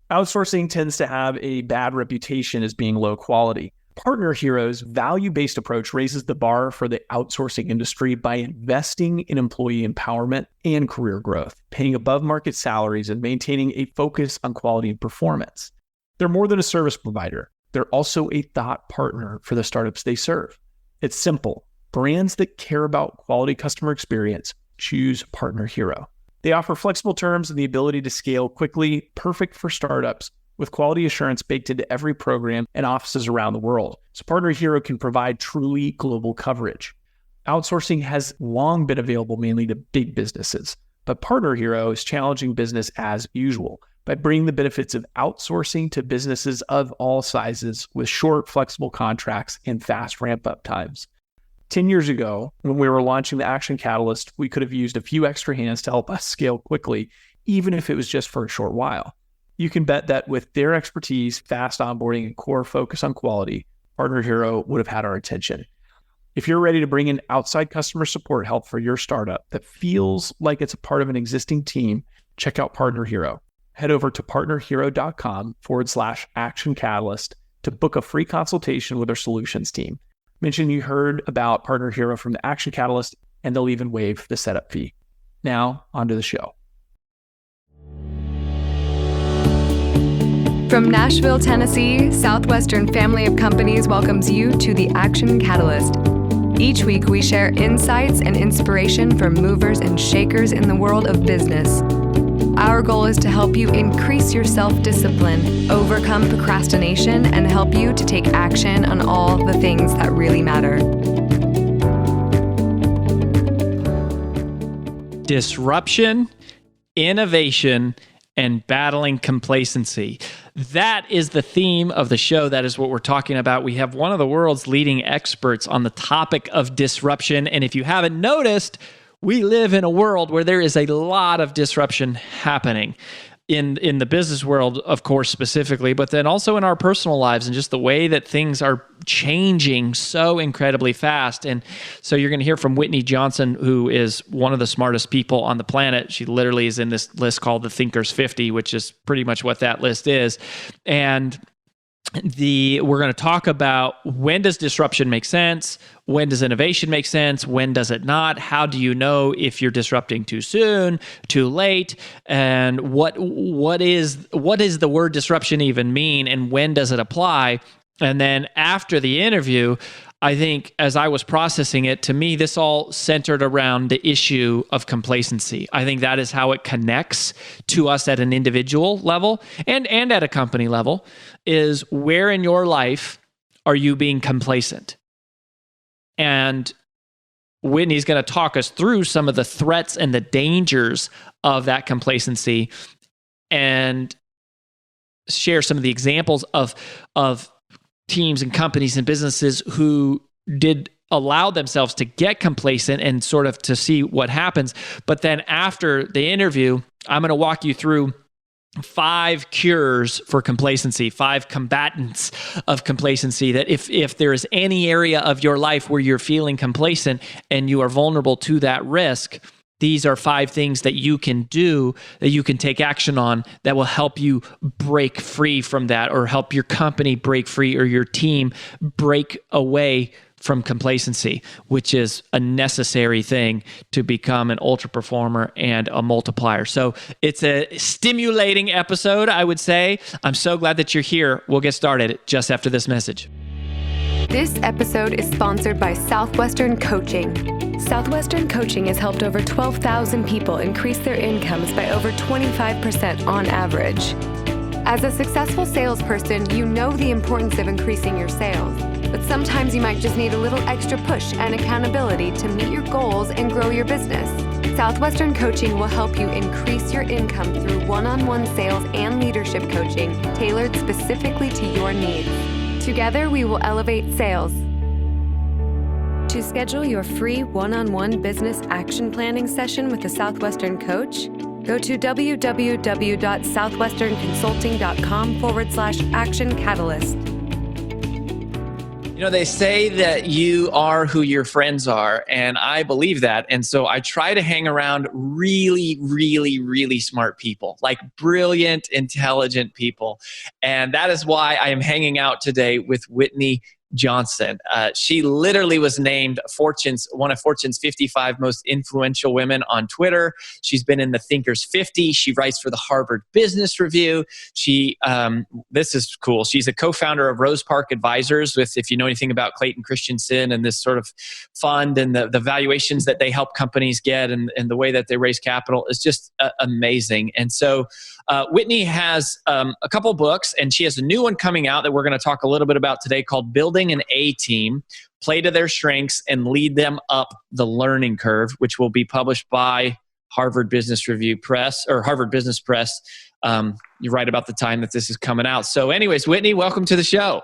Outsourcing tends to have a bad reputation as being low quality. Partner Hero's value-based approach raises the bar for the outsourcing industry by investing in employee empowerment and career growth, paying above-market salaries, and maintaining a focus on quality and performance. They're more than a service provider. They're also a thought partner for the startups they serve. It's simple. Brands that care about quality customer experience choose Partner Hero. They offer flexible terms and the ability to scale quickly, perfect for startups, with quality assurance baked into every program and offices around the world. So Partner Hero can provide truly global coverage. Outsourcing has long been available mainly to big businesses, but Partner Hero is challenging business as usual by bringing the benefits of outsourcing to businesses of all sizes with short, flexible contracts and fast ramp-up times. 10 years ago, when we were launching the Action Catalyst, we could have used a few extra hands to help us scale quickly, even if it was just for a short while. You can bet that with their expertise, fast onboarding, and core focus on quality, Partner Hero would have had our attention. If you're ready to bring in outside customer support help for your startup that feels like it's a part of an existing team, check out Partner Hero. Head over to partnerhero.com/Action Catalyst to book a free consultation with our solutions team. Mention you heard about Partner Hero from the Action Catalyst, and they'll even waive the setup fee. Now, on to the show. From Nashville, Tennessee, Southwestern Family of Companies welcomes you to the Action Catalyst. Each week, we share insights and inspiration from movers and shakers in the world of business. Our goal is to help you increase your self-discipline, overcome procrastination, and help you to take action on all the things that really matter. Disruption, innovation, and battling complacency. That is the theme of the show. That is what we're talking about. We have one of the world's leading experts on the topic of disruption. And if you haven't noticed, we live in a world where there is a lot of disruption happening in the business world, of course, specifically, but then also in our personal lives and just the way that things are changing so incredibly fast. And so you're going to hear from Whitney Johnson, who is one of the smartest people on the planet. She literally is in this list called the Thinkers 50, which is pretty much what that list is. And we're going to talk about, when does disruption make sense? When does innovation make sense? When does it not? How do you know if you're disrupting too soon, too late? And what is the word disruption even mean? And when does it apply? And then after the interview, I think as I was processing it, to me, this all centered around the issue of complacency. I think that is how it connects to us at an individual level and at a company level, is where in your life are you being complacent? And Whitney's going to talk us through some of the threats and the dangers of that complacency and share some of the examples of teams and companies and businesses who did allow themselves to get complacent and sort of to see what happens. But then after the interview, I'm going to walk you through 5 cures for complacency, 5 combatants of complacency, that if there is any area of your life where you're feeling complacent and you are vulnerable to that risk, these are 5 things that you can do, that you can take action on, that will help you break free from that, or help your company break free, or your team break away from complacency, which is a necessary thing to become an ultra performer and a multiplier. So it's a stimulating episode, I would say. I'm so glad that you're here. We'll get started just after this message. This episode is sponsored by Southwestern Coaching. Southwestern Coaching has helped over 12,000 people increase their incomes by over 25% on average. As a successful salesperson, you know the importance of increasing your sales, but sometimes you might just need a little extra push and accountability to meet your goals and grow your business. Southwestern Coaching will help you increase your income through one-on-one sales and leadership coaching tailored specifically to your needs. Together, we will elevate sales. To schedule your free one-on-one business action planning session with a Southwestern coach, go to www.southwesternconsulting.com/action catalyst. You know, they say that you are who your friends are, and I believe that. And so I try to hang around really, really, really smart people, like brilliant, intelligent people. And that is why I am hanging out today with Whitney Johnson. She literally was named one of Fortune's 55 most influential women on Twitter. She's been in the Thinkers 50. She writes for the Harvard Business Review. This is cool. She's a co-founder of Rose Park Advisors, if you know anything about Clayton, Christensen, and this sort of fund and the valuations that they help companies get and the way that they raise capital is just amazing. And so Whitney has a couple books, and she has a new one coming out that we're going to talk a little bit about today called Building an A-Team, Play to Their Strengths and Lead Them Up the Learning Curve, which will be published by Harvard Business Review Press or Harvard Business Press. You're right about the time that this is coming out. So anyways, Whitney, welcome to the show.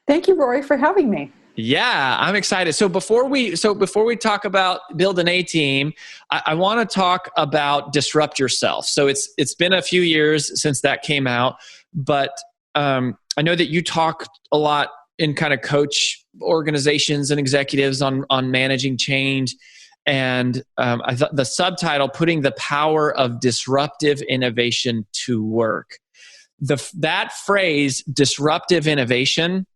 Thank you, Rory, for having me. Yeah, I'm excited. So before we talk about Build an A-Team, I want to talk about Disrupt Yourself. So it's been a few years since that came out, but I know that you talk a lot in kind of coach organizations and executives on managing change. And I thought the subtitle, Putting the Power of Disruptive Innovation to Work. That phrase, disruptive innovation.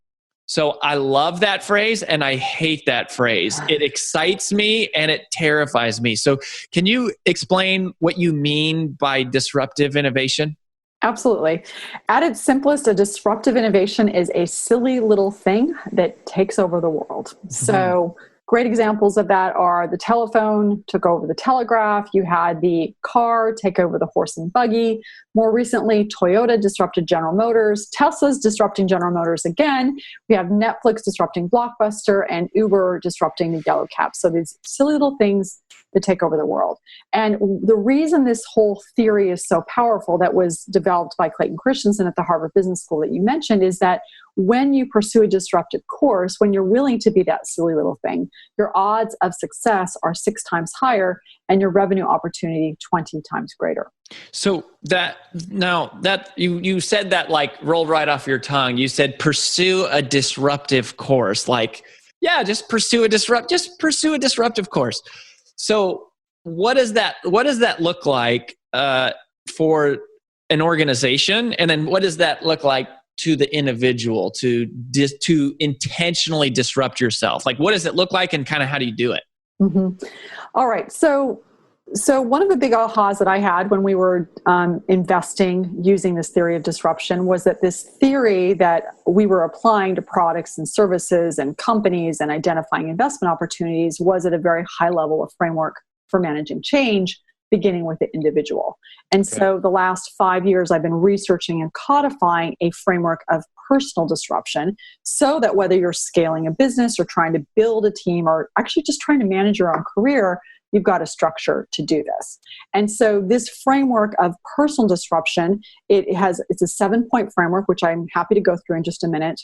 So I love that phrase and I hate that phrase. It excites me and it terrifies me. So can you explain what you mean by disruptive innovation? Absolutely. At its simplest, a disruptive innovation is a silly little thing that takes over the world. Mm-hmm. So great examples of that are the telephone took over the telegraph. You had the car take over the horse and buggy. More recently, Toyota disrupted General Motors. Tesla's disrupting General Motors again. We have Netflix disrupting Blockbuster and Uber disrupting the yellow cab. So these silly little things that take over the world. And the reason this whole theory is so powerful that was developed by Clayton Christensen at the Harvard Business School that you mentioned is that when you pursue a disruptive course, when you're willing to be that silly little thing, your odds of success are 6 times higher and your revenue opportunity 20 times greater. So that you said that like rolled right off your tongue. You said pursue a disruptive course. Like, yeah, just pursue a disruptive course. So what does that look like for an organization? And then what does that look like to the individual to intentionally disrupt yourself? Like, what does it look like and kind of how do you do it? Mm-hmm. All right. So one of the big ahas that I had when we were investing using this theory of disruption was that this theory that we were applying to products and services and companies and identifying investment opportunities was at a very high level of framework for managing change, beginning with the individual. And so the last 5 years, I've been researching and codifying a framework of personal disruption so that whether you're scaling a business or trying to build a team or actually just trying to manage your own career, you've got a structure to do this. And so this framework of personal disruption, it's a 7-point framework, which I'm happy to go through in just a minute.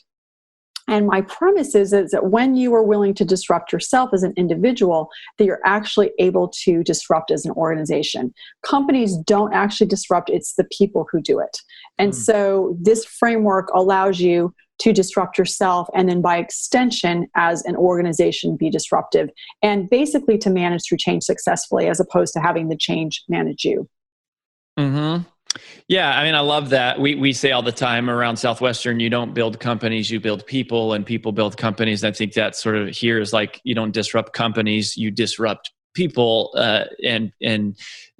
And my premise is that when you are willing to disrupt yourself as an individual, that you're actually able to disrupt as an organization. Companies don't actually disrupt, it's the people who do it. And so this framework allows you to disrupt yourself and then by extension as an organization be disruptive and basically to manage through change successfully as opposed to having the change manage you. Mm-hmm. Yeah, I mean, I love that. We say all the time around Southwestern, you don't build companies, you build people, and people build companies. I think that sort of here is like, you don't disrupt companies, you disrupt people and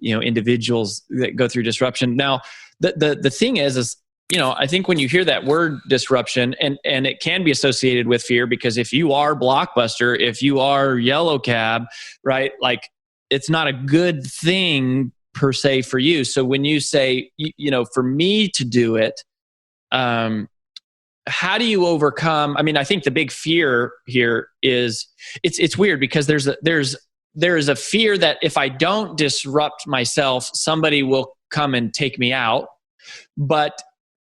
individuals that go through disruption. Now, the thing is, I think when you hear that word disruption, and it can be associated with fear, because if you are Blockbuster, if you are Yellow Cab, right, like it's not a good thing per se for you. So when you say, for me to do it, how do you overcome? I mean, I think the big fear here is it's weird because there is a fear that if I don't disrupt myself, somebody will come and take me out. But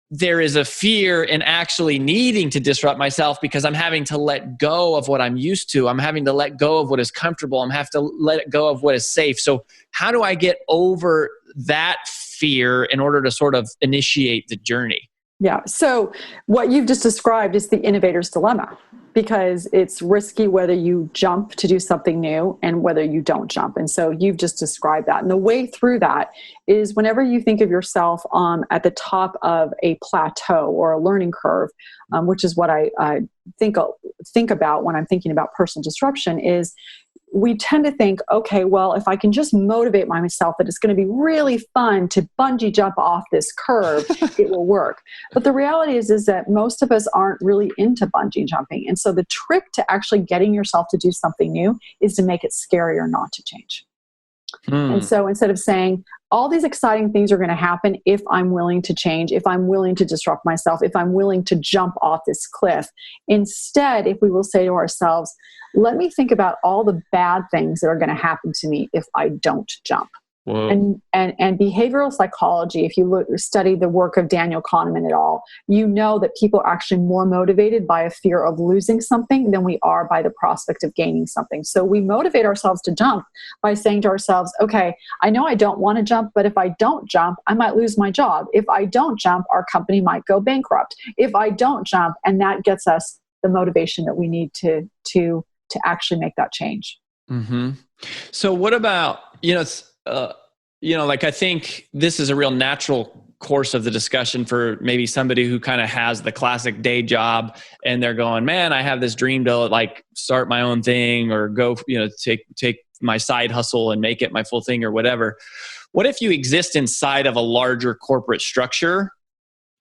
there is a fear in actually needing to disrupt myself because I'm having to let go of what I'm used to. I'm having to let go of what is comfortable. I'm having to let go of what is safe. So how do I get over that fear in order to sort of initiate the journey? Yeah. So what you've just described is the innovator's dilemma, because it's risky whether you jump to do something new and whether you don't jump. And so you've just described that. And the way through that is whenever you think of yourself at the top of a plateau or a learning curve, which is what I think about when I'm thinking about personal disruption, is we tend to think, okay, well, if I can just motivate myself that it's going to be really fun to bungee jump off this curve, it will work. But the reality is that most of us aren't really into bungee jumping. And so the trick to actually getting yourself to do something new is to make it scarier not to change. And so instead of saying, all these exciting things are going to happen if I'm willing to change, if I'm willing to disrupt myself, if I'm willing to jump off this cliff. Instead, if we will say to ourselves, let me think about all the bad things that are going to happen to me if I don't jump. And behavioral psychology, if you study the work of Daniel Kahneman et al., you know that people are actually more motivated by a fear of losing something than we are by the prospect of gaining something. So we motivate ourselves to jump by saying to ourselves, okay, I know I don't want to jump, but if I don't jump, I might lose my job. If I don't jump, our company might go bankrupt. If I don't jump, and that gets us the motivation that we need to actually make that change. Mm-hmm. So what about, like I think this is a real natural course of the discussion for maybe somebody who kind of has the classic day job and they're going, man, I have this dream to like start my own thing or go, take my side hustle and make it my full thing or whatever. What if you exist inside of a larger corporate structure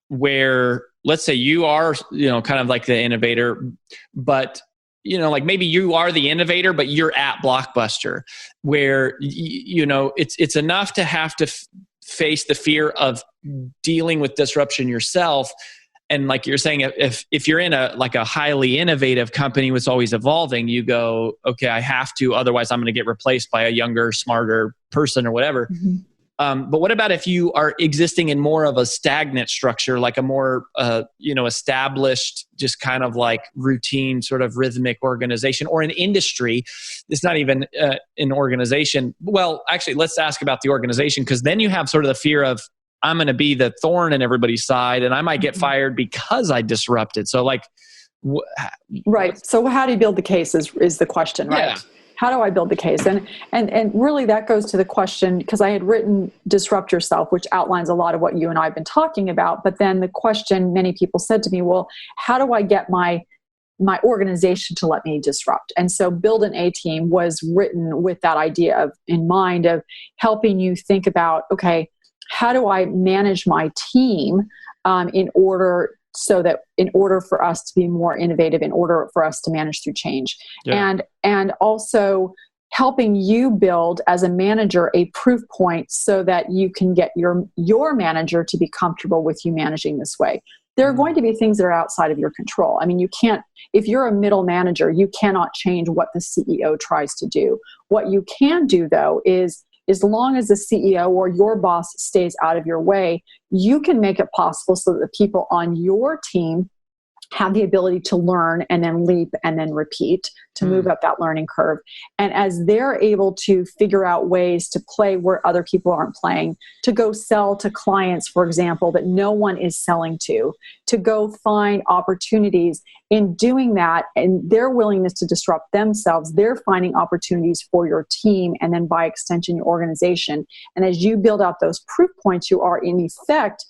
where, let's say you are, kind of like the innovator, but like maybe you are the innovator, but you're at Blockbuster, where it's enough to have to face the fear of dealing with disruption yourself. And like you're saying, if you're in a highly innovative company that's always evolving, you go, okay, I have to, otherwise I'm going to get replaced by a younger, smarter person or whatever. Mm-hmm. But what about if you are existing in more of a stagnant structure, like a more, established, just kind of like routine sort of rhythmic organization, or an industry? It's not even an organization. Well, actually, let's ask about the organization, because then you have sort of the fear of, I'm going to be the thorn in everybody's side and I might get fired because I disrupted. So like, right. So how do you build the case is the question, right? Yeah. How do I build the case? And really that goes to the question, because I had written Disrupt Yourself, which outlines a lot of what you and I have been talking about. But then the question many people said to me, well, how do I get my organization to let me disrupt? And so Build an A-Team was written with that idea in mind of helping you think about, okay, how do I manage my team in order for us to be more innovative, in order for us to manage through change. Yeah. And also helping you build as a manager a proof point so that you can get your manager to be comfortable with you managing this way. There are going to be things that are outside of your control. I mean, you can't, if you're a middle manager, you cannot change what the CEO tries to do. What you can do, though, is as long as the CEO or your boss stays out of your way, you can make it possible so that the people on your team have the ability to learn and then leap and then repeat to move up that learning curve. And as they're able to figure out ways to play where other people aren't playing, to go sell to clients, for example, that no one is selling to go find opportunities in doing that, and their willingness to disrupt themselves, they're finding opportunities for your team and then by extension, your organization. And as you build out those proof points, you are in effect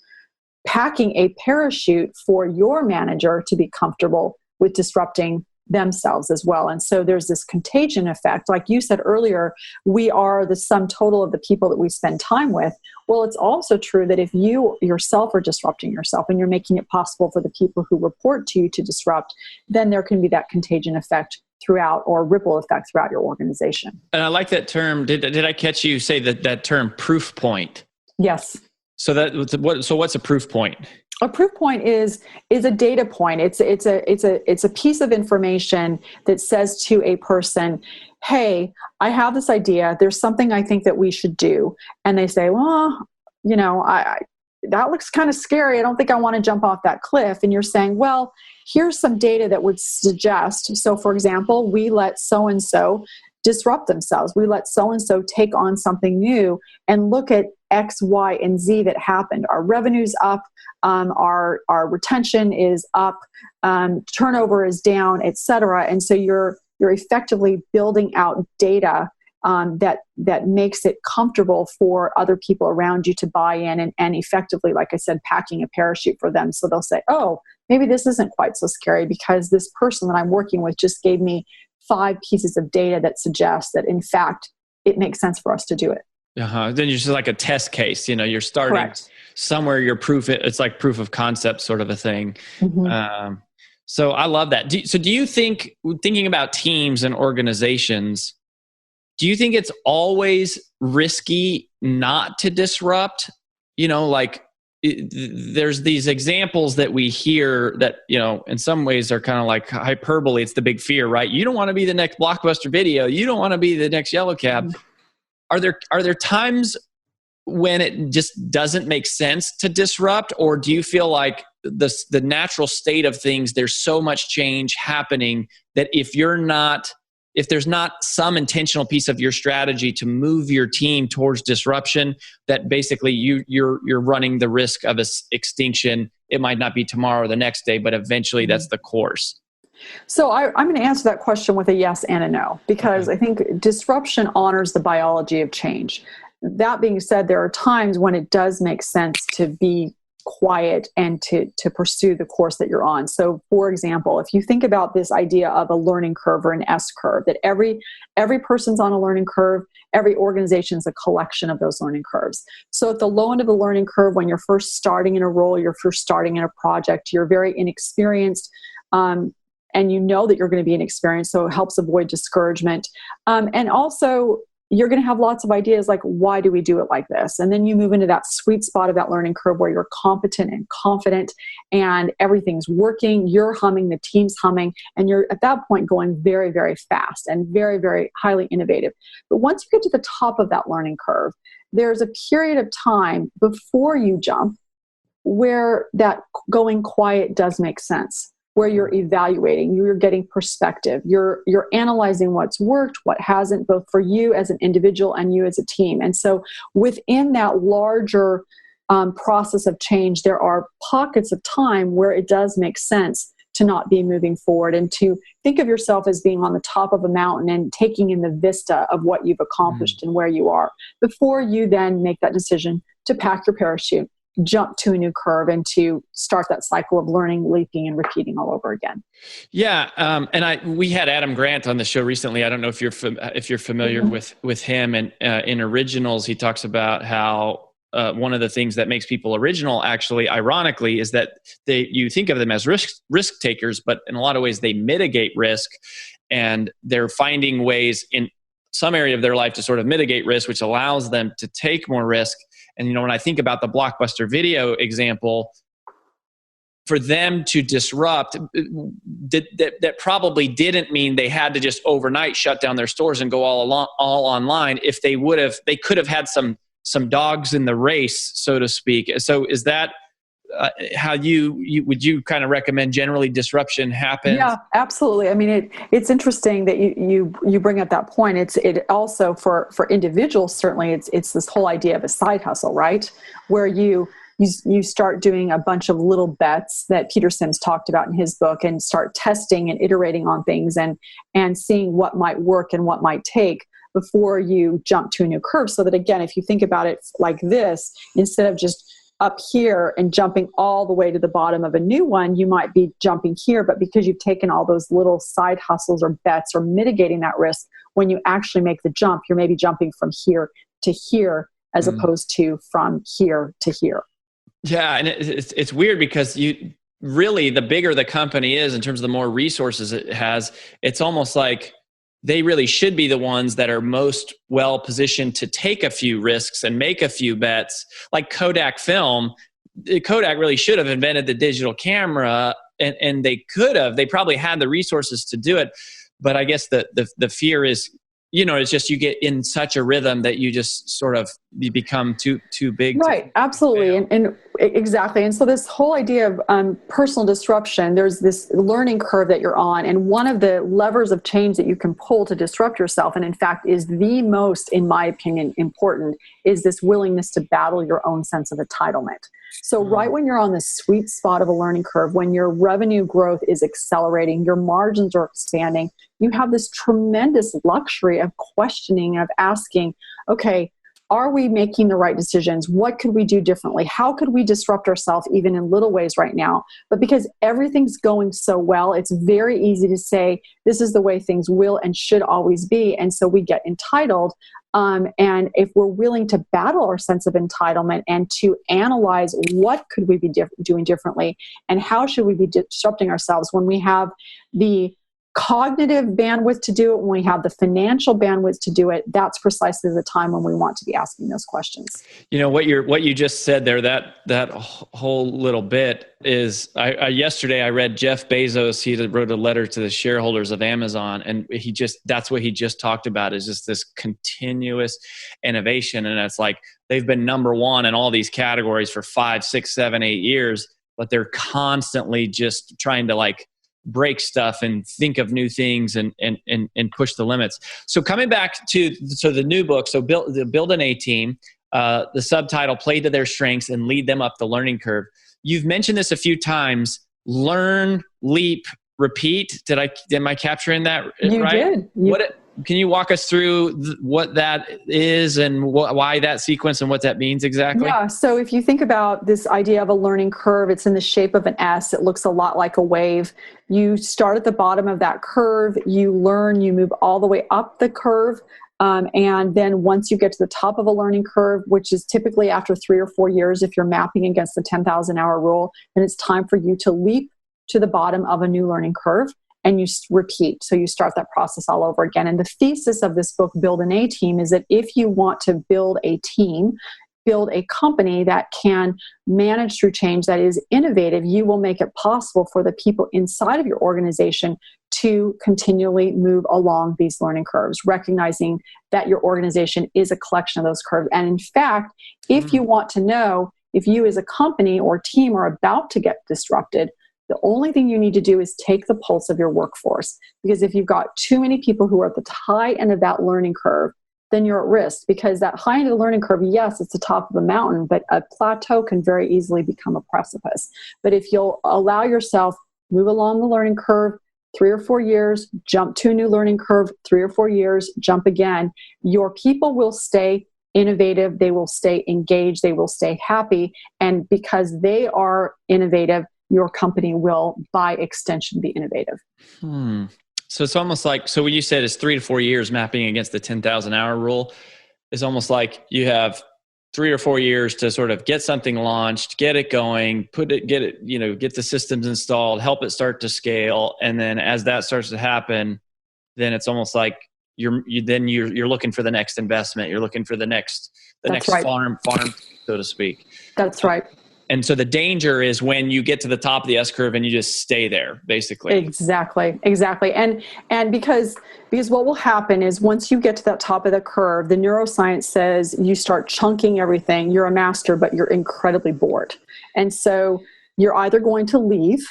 packing a parachute for your manager to be comfortable with disrupting themselves as well. And so there's this contagion effect. Like you said earlier, we are the sum total of the people that we spend time with. Well, it's also true that if you yourself are disrupting yourself and you're making it possible for the people who report to you to disrupt, then there can be that contagion effect throughout, or ripple effect throughout your organization. And I like that term. Did I catch you say that term proof point? Yes. So what's a proof point? A proof point is a data point. It's a piece of information that says to a person, hey, I have this idea. There's something I think that we should do. And they say, well, that looks kind of scary. I don't think I want to jump off that cliff. And you're saying, well, here's some data that would suggest. So for example, we let so-and-so disrupt themselves. We let so-and-so take on something new and look at X, Y, and Z that happened. Our revenue's up, our retention is up, turnover is down, et cetera. And so you're effectively building out data that makes it comfortable for other people around you to buy in, and effectively, like I said, packing a parachute for them. So they'll say, oh, maybe this isn't quite so scary because this person that I'm working with just gave me 5 pieces of data that suggests that, in fact, it makes sense for us to do it. Then you're just like a test case. You're starting Correct. somewhere. It's like proof of concept sort of a thing. Mm-hmm. So I love that. Do you think, thinking about teams and organizations, do you think it's always risky not to disrupt? There's these examples that we hear that, in some ways are kind of like hyperbole. It's the big fear, right? You don't want to be the next Blockbuster Video. You don't want to be the next Yellow Cab. Mm-hmm. Are there times when it just doesn't make sense to disrupt? Or do you feel like the natural state of things, there's so much change happening that if there's not some intentional piece of your strategy to move your team towards disruption, that basically you're running the risk of extinction? It might not be tomorrow or the next day, but eventually that's the course. So I'm going to answer that question with a yes and a no, because I think disruption honors the biology of change. That being said, there are times when it does make sense to be quiet and to pursue the course that you're on. So for example, if you think about this idea of a learning curve or an S curve, that every person's on a learning curve, every organization is a collection of those learning curves. So at the low end of the learning curve, when you're first starting in a role, you're first starting in a project, you're very inexperienced, and you know that you're going to be inexperienced, so it helps avoid discouragement. And also, you're going to have lots of ideas like, why do we do it like this? And then you move into that sweet spot of that learning curve where you're competent and confident and everything's working, you're humming, the team's humming, and you're at that point going very, very fast and very, very highly innovative. But once you get to the top of that learning curve, there's a period of time before you jump where that going quiet does make sense, where you're evaluating, you're getting perspective, you're analyzing what's worked, what hasn't, both for you as an individual and you as a team. And so within that larger process of change, there are pockets of time where it does make sense to not be moving forward and to think of yourself as being on the top of a mountain and taking in the vista of what you've accomplished and where you are before you then make that decision to pack your parachute, jump to a new curve, and to start that cycle of learning, leaping, and repeating all over again. Yeah, and we had Adam Grant on the show recently. I don't know if you're familiar with him. And in Originals, he talks about how one of the things that makes people original, actually, ironically, is that you think of them as risk takers, but in a lot of ways they mitigate risk, and they're finding ways in some area of their life to sort of mitigate risk, which allows them to take more risk. And, when I think about the Blockbuster Video example, for them to disrupt, that probably didn't mean they had to just overnight shut down their stores and go all online. If they could have had some dogs in the race, so to speak. So is that how would you kind of recommend generally disruption happens? Yeah, absolutely. I mean, it's interesting that you bring up that point. It also for individuals, certainly it's this whole idea of a side hustle, right? Where you start doing a bunch of little bets that Peter Sims talked about in his book, and start testing and iterating on things and seeing what might work and what might take before you jump to a new curve. So that, again, if you think about it like this, instead of just up here and jumping all the way to the bottom of a new one, you might be jumping here, but because you've taken all those little side hustles or bets or mitigating that risk, when you actually make the jump, you're maybe jumping from here to here as opposed to from here to here. Yeah, and it's weird because really, the bigger the company is in terms of the more resources it has, it's almost like they really should be the ones that are most well positioned to take a few risks and make a few bets. Like Kodak film, Kodak really should have invented the digital camera, and they could have. They probably had the resources to do it. But I guess the fear is it's just you get in such a rhythm that you just sort of you become too big. Right, absolutely. And exactly. And so this whole idea of personal disruption, there's this learning curve that you're on. And one of the levers of change that you can pull to disrupt yourself, and in fact is the most, in my opinion, important, is this willingness to battle your own sense of entitlement. So right when you're on the sweet spot of a learning curve, when your revenue growth is accelerating, your margins are expanding, you have this tremendous luxury of questioning, of asking, okay, are we making the right decisions? What could we do differently? How could we disrupt ourselves even in little ways right now? But because everything's going so well, it's very easy to say, this is the way things will and should always be. And so we get entitled. And if we're willing to battle our sense of entitlement and to analyze what could we be doing differently and how should we be disrupting ourselves when we have the cognitive bandwidth to do it, when we have the financial bandwidth to do it, that's precisely the time when we want to be asking those questions. What you just said there, that whole little bit is, yesterday I read Jeff Bezos, he wrote a letter to the shareholders of Amazon, and that's what he just talked about, is just this continuous innovation. And it's like, they've been number one in all these categories for 5, 6, 7, 8 years, but they're constantly just trying to break stuff and think of new things and push the limits. So coming back to the new book, so build an A team, the subtitle, play to their strengths and lead them up the learning curve. You've mentioned this a few times, learn, leap, repeat. Am I capturing that right? You did. Can you walk us through what that is and why that sequence and what that means exactly? Yeah. So if you think about this idea of a learning curve, it's in the shape of an S. It looks a lot like a wave. You start at the bottom of that curve, you learn, you move all the way up the curve. And then once you get to the top of a learning curve, which is typically after 3 or 4 years, if you're mapping against the 10,000 hour rule, then it's time for you to leap to the bottom of a new learning curve. And you repeat. So you start that process all over again. And the thesis of this book, Build an A Team, is that if you want to build a team, build a company that can manage through change, that is innovative, you will make it possible for the people inside of your organization to continually move along these learning curves, recognizing that your organization is a collection of those curves. And in fact, if you want to know if you as a company or team are about to get disrupted, the only thing you need to do is take the pulse of your workforce. Because if you've got too many people who are at the high end of that learning curve, then you're at risk. Because that high end of the learning curve, yes, it's the top of a mountain, but a plateau can very easily become a precipice. But if you'll allow yourself, move along the learning curve, 3 or 4 years, jump to a new learning curve, 3 or 4 years, jump again, your people will stay innovative, they will stay engaged, they will stay happy. And because they are innovative, your company will, by extension, be innovative. So it's almost like, so when you said it's 3 to 4 years mapping against the 10,000 hour rule, it's almost like you have 3 or 4 years to sort of get something launched, get it going, get the systems installed, help it start to scale. And then as that starts to happen, then it's almost like you're looking for the next investment. You're looking for the next farm, so to speak. That's right. And so the danger is when you get to the top of the S curve and you just stay there, basically. Exactly. And because what will happen is once you get to that top of the curve, the neuroscience says you start chunking everything. You're a master, but you're incredibly bored. And so you're either going to leave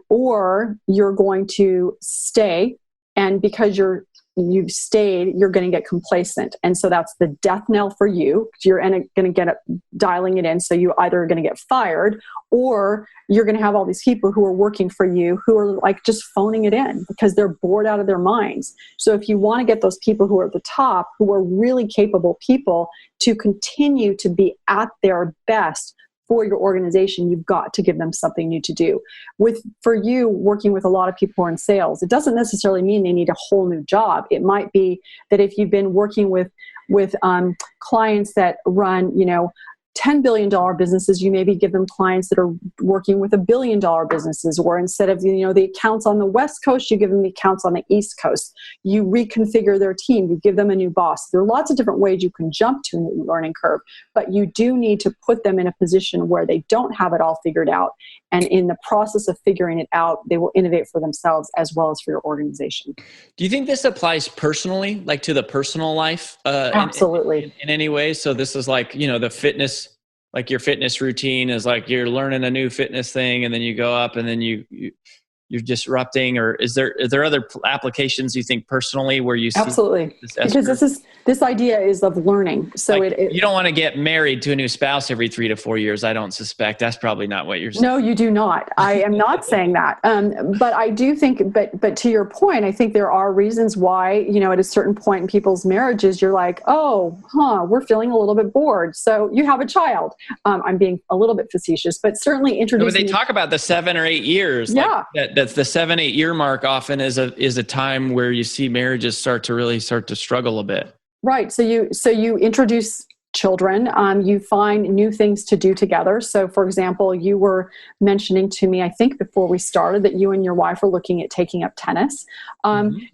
or you're going to stay. And because you've stayed, you're going to get complacent. And so that's the death knell for you. You're going to get it, dialing it in. So you either are going to get fired or you're going to have all these people who are working for you who are just phoning it in because they're bored out of their minds. So if you want to get those people who are at the top, who are really capable people to continue to be at their best for your organization, you've got to give them something new to do. For you, working with a lot of people who are in sales, it doesn't necessarily mean they need a whole new job. It might be that if you've been working with clients that run, $10 billion businesses, you maybe give them clients that are working with $1 billion businesses, or instead of, the accounts on the West Coast, you give them the accounts on the East Coast. You reconfigure their team, you give them a new boss. There are lots of different ways you can jump to a new learning curve, but you do need to put them in a position where they don't have it all figured out. And in the process of figuring it out, they will innovate for themselves as well as for your organization. Do you think this applies personally, like to the personal life? Absolutely. In any way? So this is like, the fitness, like your fitness routine is like you're learning a new fitness thing and then you go up and then you're disrupting, or are there other applications you think personally where you see? Absolutely. Because this idea is of learning. So like, you don't want to get married to a new spouse every 3 to 4 years. I don't suspect. That's probably not what you're saying. No, you do not. I am not saying that. But I do think, but to your point, I think there are reasons why, at a certain point in people's marriages, you're like, we're feeling a little bit bored. So you have a child. I'm being a little bit facetious, but certainly introducing. But they talk about the 7 or 8 years. Yeah. Like that's the 7-8 year mark often is a time where you see marriages start to struggle a bit. Right. So you introduce children, you find new things to do together. So for example, you were mentioning to me, I think before we started, that you and your wife are looking at taking up tennis.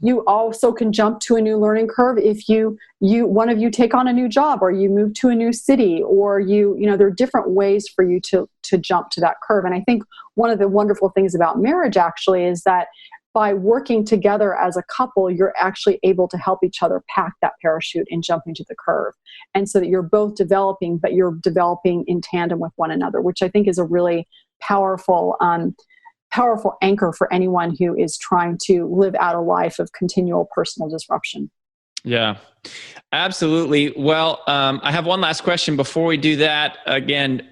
You also can jump to a new learning curve if one of you take on a new job, or you move to a new city, or there are different ways for you to jump to that curve. And I think one of the wonderful things about marriage actually is that by working together as a couple, you're actually able to help each other pack that parachute and jump into the curve. And so that you're both developing, but you're developing in tandem with one another, which I think is a really powerful anchor for anyone who is trying to live out a life of continual personal disruption. Yeah, absolutely. Well, I have one last question before we do that. Again,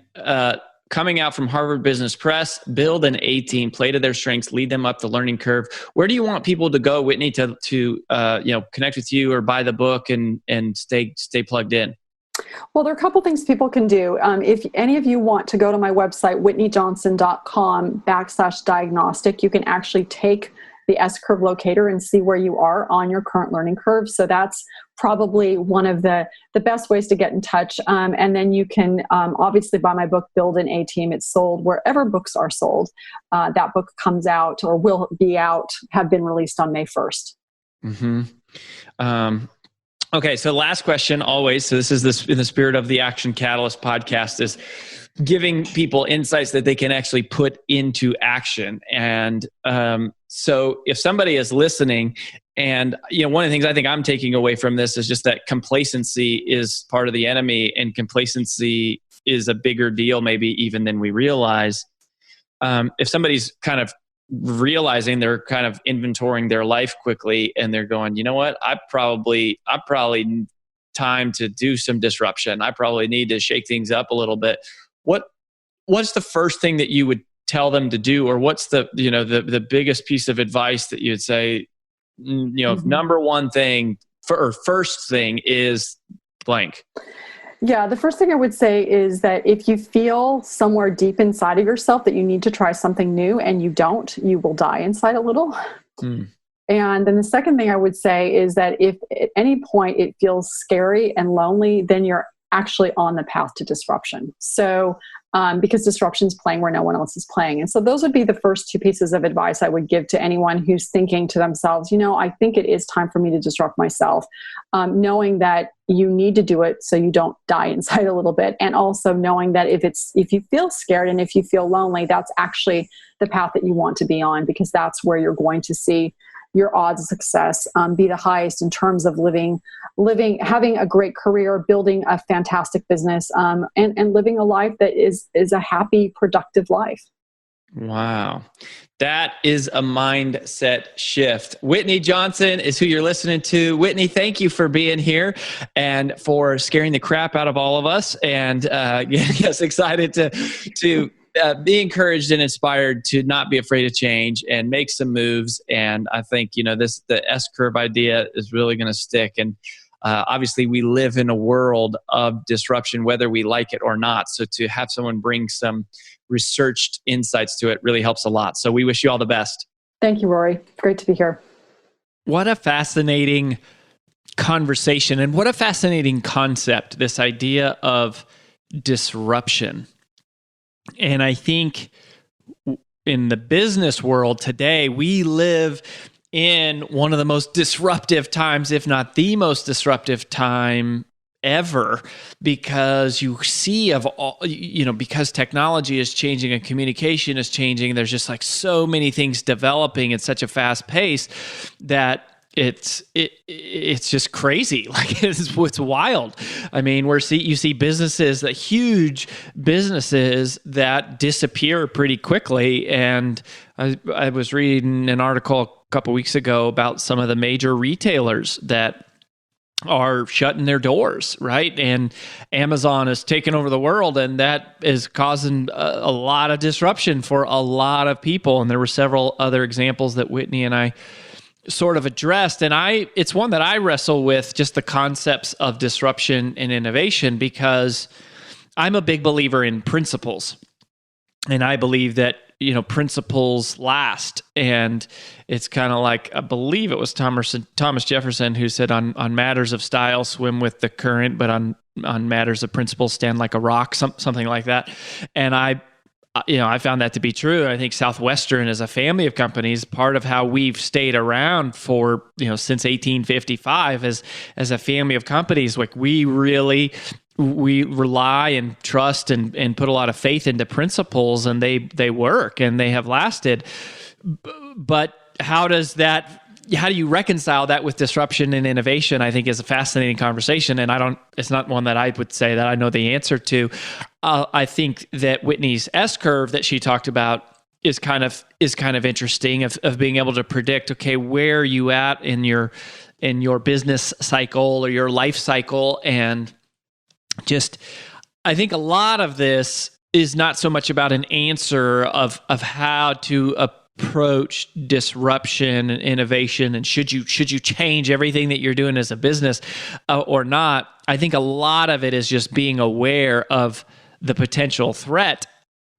coming out from Harvard Business Press, build an A team, play to their strengths, lead them up the learning curve. Where do you want people to go, Whitney, to connect with you or buy the book and stay plugged in? Well, there are a couple things people can do. If any of you want to go to my website, whitneyjohnson.com/diagnostic, you can actually take the S-curve locator and see where you are on your current learning curve. So that's probably one of the best ways to get in touch. And then you can obviously buy my book, Build an A-Team. It's sold wherever books are sold. That book comes out, or will be out, have been released on May 1st. Mm-hmm. Okay, so last question always. So this is in the spirit of the Action Catalyst podcast, is giving people insights that they can actually put into action. And so if somebody is listening, and one of the things I think I'm taking away from this is just that complacency is part of the enemy, and complacency is a bigger deal maybe even than we realize. If somebody's kind of realizing they're kind of inventorying their life quickly and they're going, you know what, I'm probably time to do some disruption. I probably need to shake things up a little bit. What's the first thing that you would tell them to do, or what's the biggest piece of advice that you'd say, number one thing or first thing is blank? Yeah, the first thing I would say is that if you feel somewhere deep inside of yourself that you need to try something new and you don't, you will die inside a little. And then the second thing I would say is that if at any point it feels scary and lonely, then you're actually on the path to disruption. So because disruption is playing where no one else is playing. And so those would be the first two pieces of advice I would give to anyone who's thinking to themselves, I think it is time for me to disrupt myself. Knowing that you need to do it so you don't die inside a little bit. And also knowing that if you feel scared and if you feel lonely, that's actually the path that you want to be on, because that's where you're going to see your odds of success be the highest in terms of having a great career, building a fantastic business, and living a life that is a happy, productive life. Wow. That is a mindset shift. Whitney Johnson is who you're listening to. Whitney, thank you for being here and for scaring the crap out of all of us, and getting us excited to be encouraged and inspired to not be afraid of change and make some moves. And I think, the S-curve idea is really going to stick. And obviously we live in a world of disruption, whether we like it or not. So to have someone bring some researched insights to it really helps a lot. So we wish you all the best. Thank you, Rory. Great to be here. What a fascinating conversation, and what a fascinating concept, this idea of disruption. And I think in the business world today, we live in one of the most disruptive times, if not the most disruptive time ever, because you see because technology is changing and communication is changing, there's just like so many things developing at such a fast pace that it's just crazy. Like it's wild. I mean, you see businesses, huge businesses that disappear pretty quickly. And I was reading an article a couple weeks ago about some of the major retailers that are shutting their doors, right? And Amazon is taking over the world, and that is causing a lot of disruption for a lot of people. And there were several other examples that Whitney and I sort of addressed. And it's one that I wrestle with, just the concepts of disruption and innovation, because I'm a big believer in principles. And I believe that, principles last. And it's kind of like, I believe it was Thomas Jefferson who said, on matters of style, swim with the current, but on matters of principle, stand like a rock, something like that. And I found that to be true. I think Southwestern, as a family of companies, part of how we've stayed around for, since 1855 as a family of companies, like we rely and trust and put a lot of faith into principles, and they work and they have lasted. But how do you reconcile that with disruption and innovation? I think is a fascinating conversation, and it's not one that I would say that I know the answer to. I think that Whitney's S-curve that she talked about is kind of interesting, of being able to predict, okay, where are you at in your business cycle or your life cycle. And just, I think a lot of this is not so much about an answer of how to approach disruption and innovation, and should you change everything that you're doing as a business or not. I think a lot of it is just being aware of the potential threat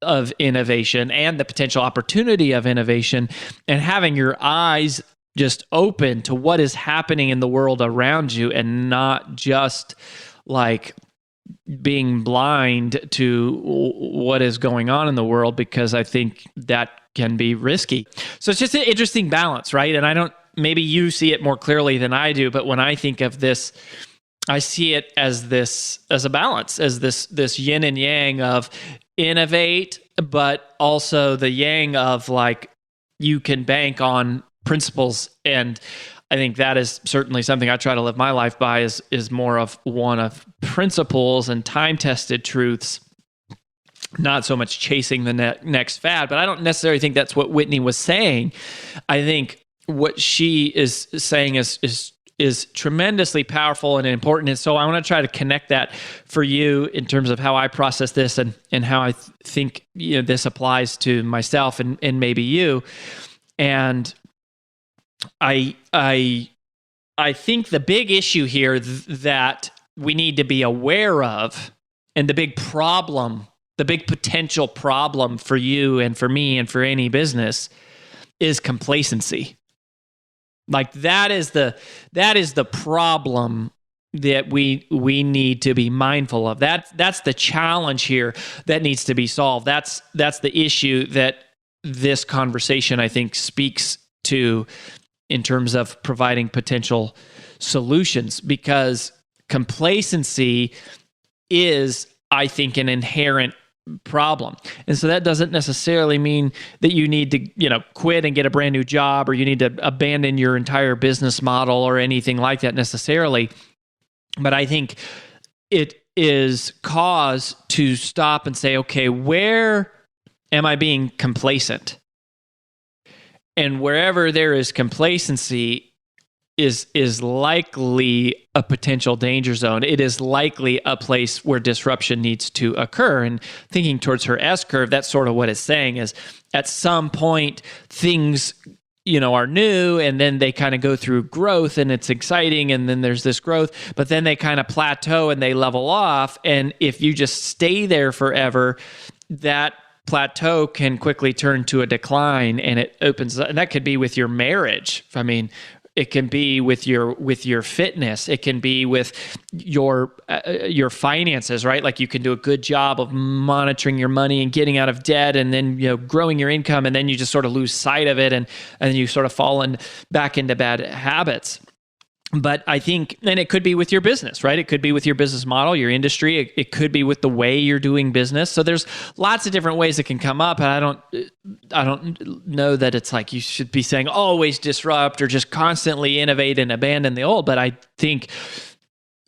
of innovation and the potential opportunity of innovation, and having your eyes just open to what is happening in the world around you, and not just like being blind to what is going on in the world, because I think that can be risky. So it's just an interesting balance, right? And maybe you see it more clearly than I do, but when I think of this, I see it as a balance, as this yin and yang of innovate, but also the yang of like, you can bank on principles. And I think that is certainly something I try to live my life by, is more of one of principles and time-tested truths, not so much chasing the next fad. But I don't necessarily think that's what Whitney was saying. I think what she is saying is tremendously powerful and important. And so I want to try to connect that for you in terms of how I process this and how I think this applies to myself and maybe you. And I think the big issue here that we need to be aware of, and the big potential problem for you and for me and for any business, is complacency. Like that is the problem that we need to be mindful of. That's the challenge here that needs to be solved. That's the issue that this conversation, I think, speaks to in terms of providing potential solutions, because complacency is, I think, an inherent problem. And so that doesn't necessarily mean that you need to, quit and get a brand new job, or you need to abandon your entire business model or anything like that necessarily. But I think it is cause to stop and say, okay, where am I being complacent? And wherever there is complacency is likely a potential danger zone. It is likely a place where disruption needs to occur. And thinking towards her S-curve, that's sort of what it's saying, is at some point things are new, and then they kind of go through growth, and it's exciting, and then there's this growth, but then they kind of plateau and they level off. And if you just stay there forever, that plateau can quickly turn to a decline, and it opens, and that could be with your marriage. I mean, It can be with your fitness. It can be with your finances, right? Like you can do a good job of monitoring your money and getting out of debt, and then growing your income, and then you just sort of lose sight of it, and you sort of fall back into bad habits. But I think, and it could be with your business, right? It could be with your business model, your industry. It could be with the way you're doing business. So there's lots of different ways it can come up. And I don't know that it's like you should be saying always disrupt or just constantly innovate and abandon the old. But I think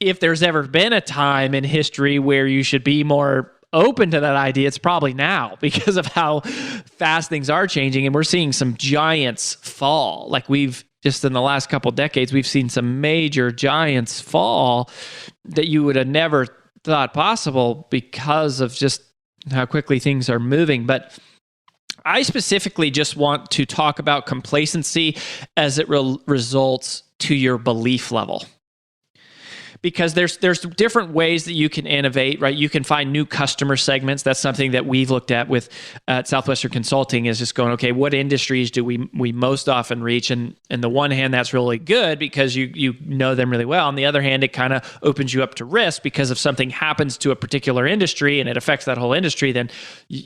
if there's ever been a time in history where you should be more open to that idea, it's probably now, because of how fast things are changing. And we're seeing some giants fall. Like just in the last couple of decades, we've seen some major giants fall that you would have never thought possible because of just how quickly things are moving. But I specifically just want to talk about complacency as it results to your belief level. Because there's different ways that you can innovate, right? You can find new customer segments. That's something that we've looked at with Southwestern Consulting, is just going, okay, what industries do we most often reach? And on the one hand, that's really good because you know them really well. On the other hand, it kind of opens you up to risk, because if something happens to a particular industry and it affects that whole industry, then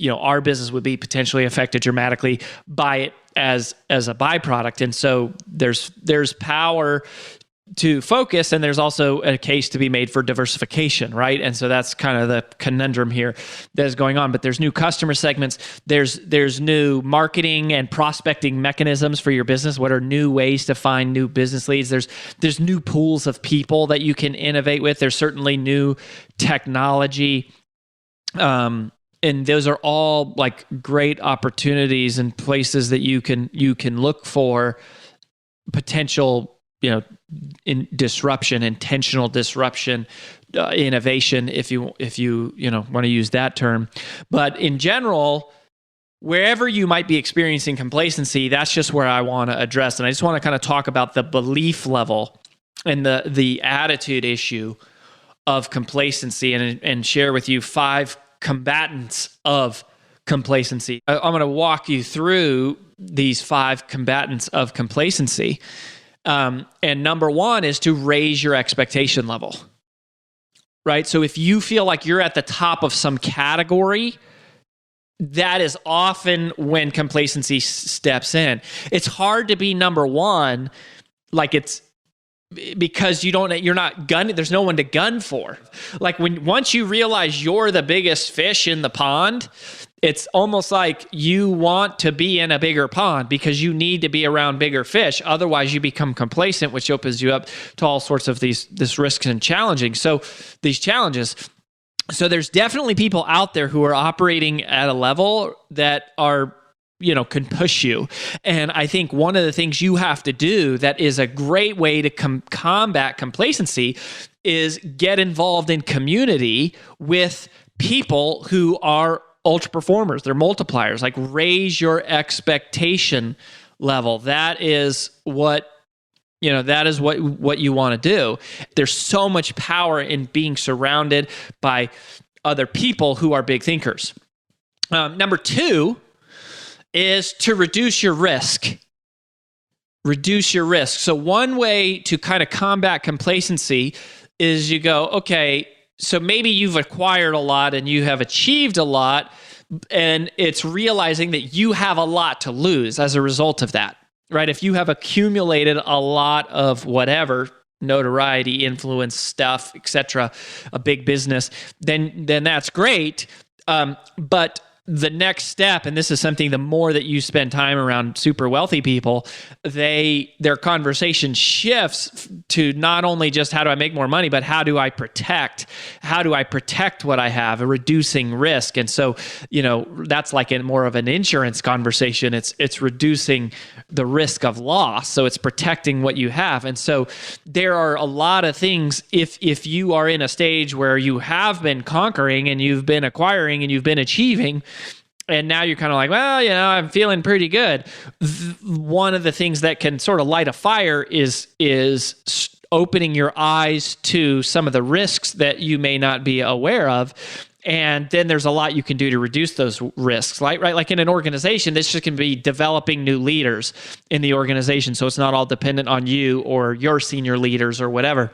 our business would be potentially affected dramatically by it as a byproduct. And so there's power to focus, and there's also a case to be made for diversification, right? And so that's kind of the conundrum here that is going on. But there's new customer segments, there's new marketing and prospecting mechanisms for your business. What are new ways to find new business leads? There's new pools of people that you can innovate with. There's certainly new technology, and those are all like great opportunities and places that you can look for potential in disruption, intentional disruption, innovation, if you want to use that term. But in general, wherever you might be experiencing complacency, that's just where I want to address. And I just want to kind of talk about the belief level and the attitude issue of complacency, and share with you 5 combatants of complacency. I'm going to walk you through these 5 combatants of complacency. And number 1 is to raise your expectation level, right? So if you feel like you're at the top of some category, that is often when complacency steps in. It's hard to be number 1, like it's because you're not gunning. There's no one to gun for. Like once you realize you're the biggest fish in the pond, it's almost like you want to be in a bigger pond because you need to be around bigger fish. Otherwise, you become complacent, which opens you up to all sorts of these risks and these challenges. So there's definitely people out there who are operating at a level that are, can push you. And I think one of the things you have to do that is a great way to combat complacency is get involved in community with people who are ultra performers. They're multipliers. Like raise your expectation level. That is what you want to do. There's so much power in being surrounded by other people who are big thinkers. Number 2 is to reduce your risk. Reduce your risk. So one way to kind of combat complacency is you go, okay, so maybe you've acquired a lot and you have achieved a lot, and it's realizing that you have a lot to lose as a result of that, right? If you have accumulated a lot of whatever, notoriety, influence, stuff, etc., a big business, then that's great. But the next step, and this is something, the more that you spend time around super wealthy people, their conversation shifts to not only just how do I make more money, but how do I protect what I have, reducing risk. And so, that's like more of an insurance conversation. It's reducing the risk of loss. So it's protecting what you have. And so there are a lot of things, if you are in a stage where you have been conquering and you've been acquiring and you've been achieving, and now you're kind of like, well, I'm feeling pretty good. One of the things that can sort of light a fire is opening your eyes to some of the risks that you may not be aware of. And then there's a lot you can do to reduce those risks, right? Like in an organization, this just can be developing new leaders in the organization. So it's not all dependent on you or your senior leaders or whatever.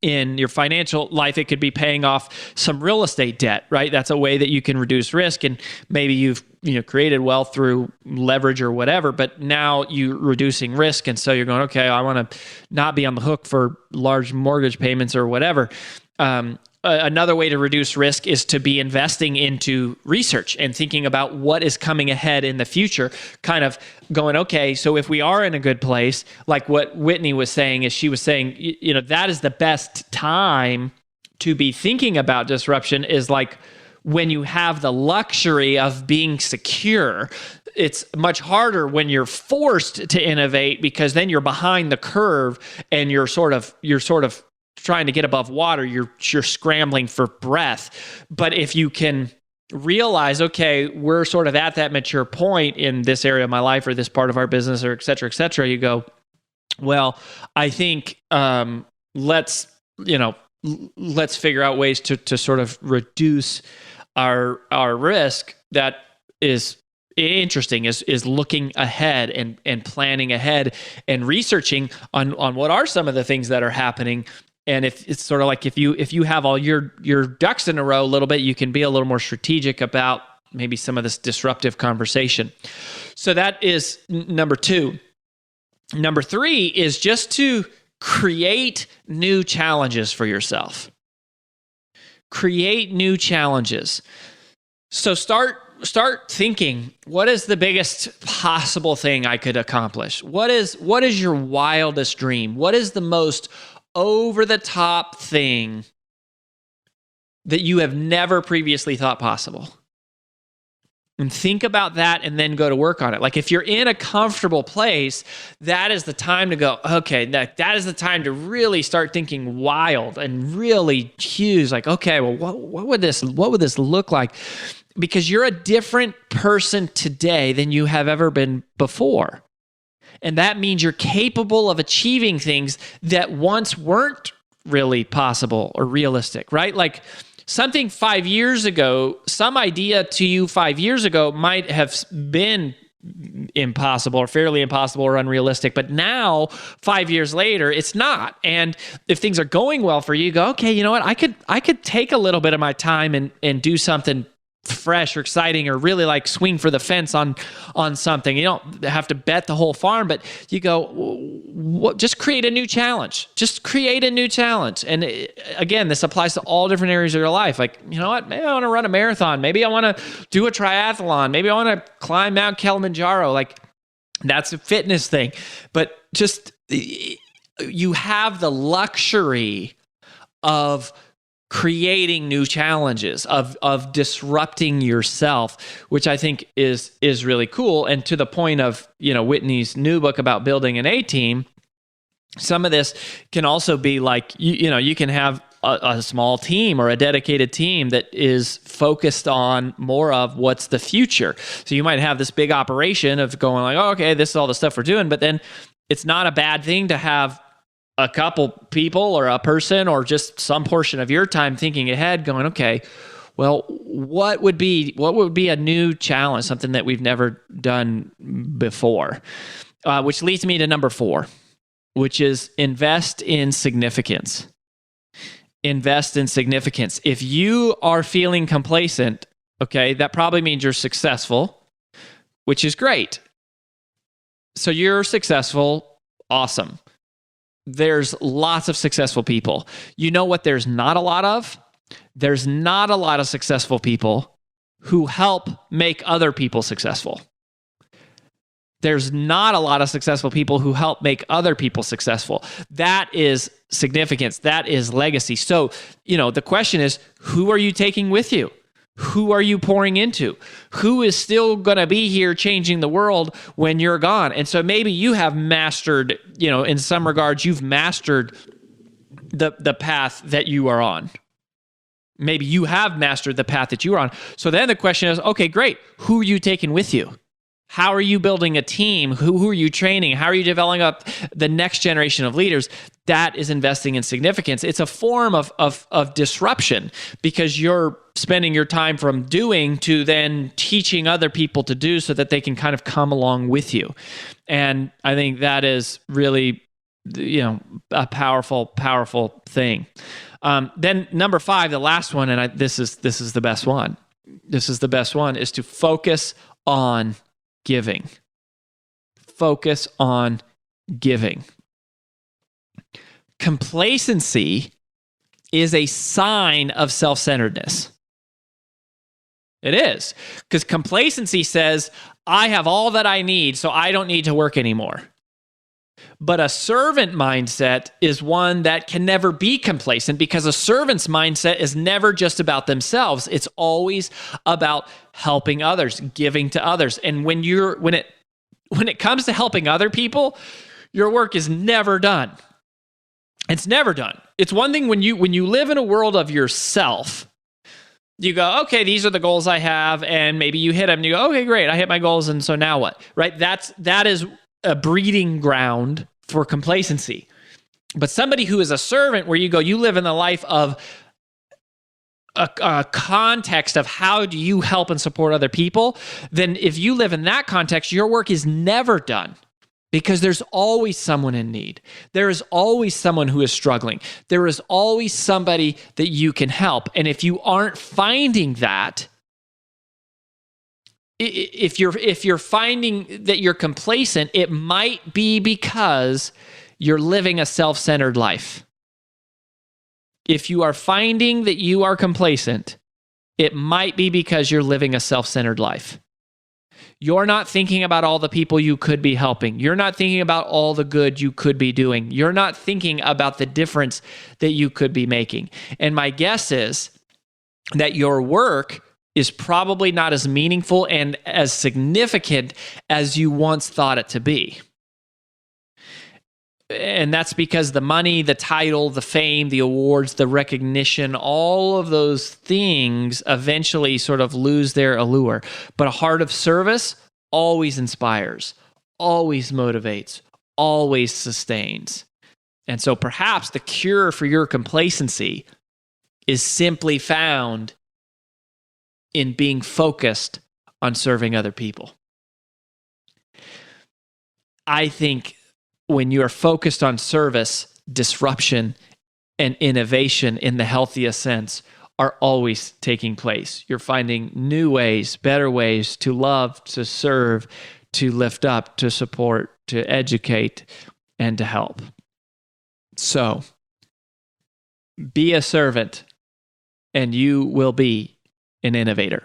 In your financial life, it could be paying off some real estate debt, right? That's a way that you can reduce risk. And maybe you've created wealth through leverage or whatever, but now you're reducing risk. And so you're going, okay, I want to not be on the hook for large mortgage payments or whatever. Another way to reduce risk is to be investing into research and thinking about what is coming ahead in the future, kind of going, okay, so if we are in a good place, like what Whitney was saying, is she was saying, that is the best time to be thinking about disruption, is like when you have the luxury of being secure. It's much harder when you're forced to innovate, because then you're behind the curve and you're sort of trying to get above water, you're scrambling for breath. But if you can realize, okay, we're sort of at that mature point in this area of my life or this part of our business, or et cetera, you go, well, I think let's figure out ways to sort of reduce our risk. That is interesting, is looking ahead and planning ahead and researching on what are some of the things that are happening. And if it's sort of like if you have all your ducks in a row a little bit, you can be a little more strategic about maybe some of this disruptive conversation. So that is number 2. Number 3 is just to create new challenges for yourself. Create new challenges. So start thinking, what is the biggest possible thing I could accomplish? What is your wildest dream? What is the most over-the-top thing that you have never previously thought possible? And think about that and then go to work on it. Like if you're in a comfortable place, that is the time to go, okay, that is the time to really start thinking wild and really huge. Like, okay, well, what would this look like? Because you're a different person today than you have ever been before. And that means you're capable of achieving things that once weren't really possible or realistic, right? Like something 5 years ago, some idea to you 5 years ago might have been impossible or fairly impossible or unrealistic, but now 5 years later, it's not. And if things are going well for you, you go, okay, you know what? I could take a little bit of my time and do something fresh or exciting, or really like swing for the fence on something. You don't have to bet the whole farm, but you go, just create a new challenge. Just create a new challenge. And again, this applies to all different areas of your life. Like, you know what? Maybe I want to run a marathon. Maybe I want to do a triathlon. Maybe I want to climb Mount Kilimanjaro. Like that's a fitness thing. But just you have the luxury of creating new challenges, of disrupting yourself, which I think is really cool. And to the point of, Whitney's new book about building an A-team, some of this can also be like, you can have a small team or a dedicated team that is focused on more of what's the future. So you might have this big operation of going like, oh, okay, this is all the stuff we're doing, but then it's not a bad thing to have a couple people or a person or just some portion of your time thinking ahead, going, okay, well, what would be a new challenge, something that we've never done before? Which leads me to number 4, which is invest in significance. Invest in significance. If you are feeling complacent, okay, that probably means you're successful, which is great. So you're successful, awesome. There's lots of successful people. You know what there's not a lot of? There's not a lot of successful people who help make other people successful. There's not a lot of successful people who help make other people successful. That is significance. That is legacy. So, the question is, who are you taking with you? Who are you pouring into? Who is still going to be here changing the world when you're gone? And so maybe you have mastered, in some regards, you've mastered the path that you are on. Maybe you have mastered the path that you are on. So then the question is, okay, great. Who are you taking with you? How are you building a team? Who are you training? How are you developing up the next generation of leaders? That is investing in significance. It's a form of disruption because you're spending your time from doing to then teaching other people to do so that they can kind of come along with you. And I think that is really, a powerful, powerful thing. Then number 5, the last one, and this is the best one. This is the best one, is to focus on giving. Focus on giving. Complacency is a sign of self-centeredness. It is. Because complacency says, I have all that I need, so I don't need to work anymore. But a servant mindset is one that can never be complacent because a servant's mindset is never just about themselves. It's always about helping others, giving to others. And when it comes to helping other people, your work is never done. It's never done. It's one thing when you live in a world of yourself, you go, okay, these are the goals I have, and maybe you hit them and you go, okay, great, I hit my goals, and so now what? Right? That is a breeding ground for complacency. But somebody who is a servant, where you live in the life of a context of how do you help and support other people, then if you live in that context, your work is never done because there's always someone in need. There is always someone who is struggling. There is always somebody that you can help. And if you aren't finding that, if you're finding that you're complacent, it might be because you're living a self-centered life. If you are finding that you are complacent, it might be because you're living a self-centered life. You're not thinking about all the people you could be helping. You're not thinking about all the good you could be doing. You're not thinking about the difference that you could be making. And my guess is that your work is probably not as meaningful and as significant as you once thought it to be. And that's because the money, the title, the fame, the awards, the recognition, all of those things eventually sort of lose their allure. But a heart of service always inspires, always motivates, always sustains. And so perhaps the cure for your complacency is simply found in being focused on serving other people. I think when you are focused on service, disruption and innovation in the healthiest sense are always taking place. You're finding new ways, better ways to love, to serve, to lift up, to support, to educate, and to help. So, be a servant, and you will be an innovator.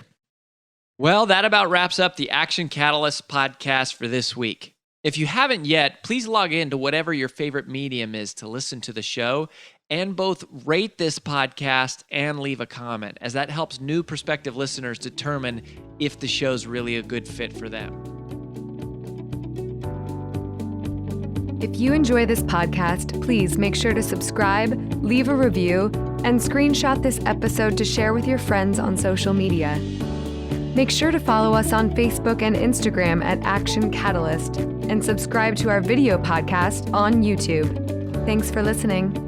Well, that about wraps up the Action Catalyst podcast for this week. If you haven't yet, please log in to whatever your favorite medium is to listen to the show and both rate this podcast and leave a comment, as that helps new prospective listeners determine if the show's really a good fit for them. If you enjoy this podcast, please make sure to subscribe, leave a review, and screenshot this episode to share with your friends on social media. Make sure to follow us on Facebook and Instagram at Action Catalyst and subscribe to our video podcast on YouTube. Thanks for listening.